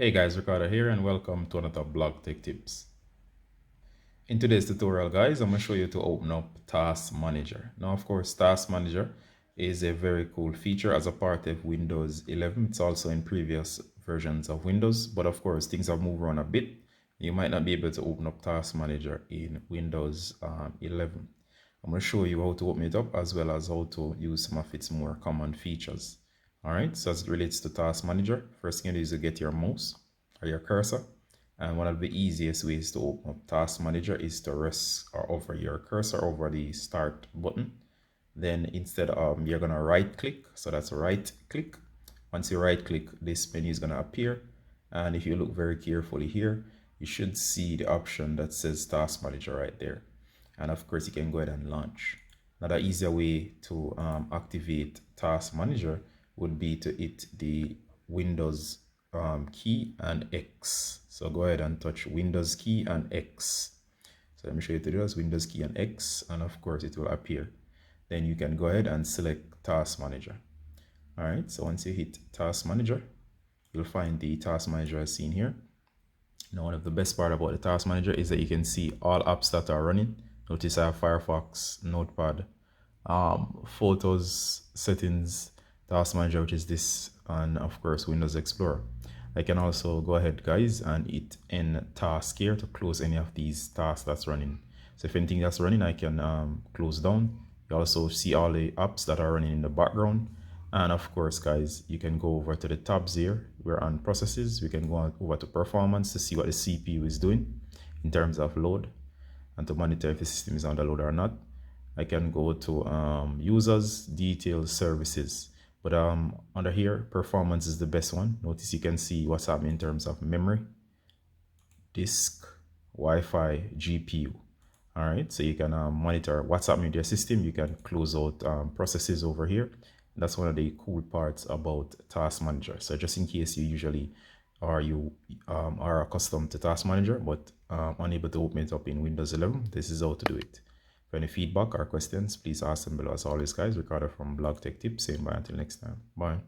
Hey guys, Ricardo here and welcome to another Blog Tech Tips. In today's tutorial guys, I'm going to show you to open up Task Manager. Now of course Task Manager is a very cool feature as a part of Windows 11. It's also in previous versions of Windows, but of course things have moved around a bit. You might not be able to open up Task Manager in Windows 11. I'm going to show you how to open it up as well as how to use some of its more common features. Alright, so as it relates to Task Manager, first thing you do is to get your mouse or your cursor. And one of the easiest ways to open up Task Manager is to rest or over your cursor over the start button. Then instead you're gonna right click, so that's right click. Once you right click, this menu is gonna appear. And if you look very carefully here, you should see the option that says Task Manager right there. And of course you can go ahead and launch. Another easier way to activate Task Manager would be to hit the Windows key and X. So go ahead and touch Windows key and X. So let me show you to do this, Windows key and X, and of course it will appear. Then you can go ahead and select Task Manager. All right, so once you hit Task Manager, you'll find the Task Manager as seen here. Now one of the best part about the Task Manager is that you can see all apps that are running. Notice I have Firefox, Notepad, Photos, Settings, Task Manager, which is this, and of course Windows Explorer. I can also go ahead guys and hit End Task here to close any of these tasks that's running. So if anything that's running, I can close down. You also see all the apps that are running in the background. And of course guys, you can go over to the tabs here. We're on processes. We can go over to performance to see what the CPU is doing in terms of load and to monitor if the system is under load or not. I can go to users, details, services. But under here, performance is the best one. Notice you can see what's happening in terms of memory, disk, Wi-Fi, GPU. All right, so you can monitor what's happening with your system. You can close out processes over here. That's one of the cool parts about Task Manager. So just in case you usually are accustomed to Task Manager but unable to open it up in Windows 11, this is how to do it. For any feedback or questions, please ask them below. As always, guys, Ricardo from Blog Tech Tips saying bye until next time. Bye.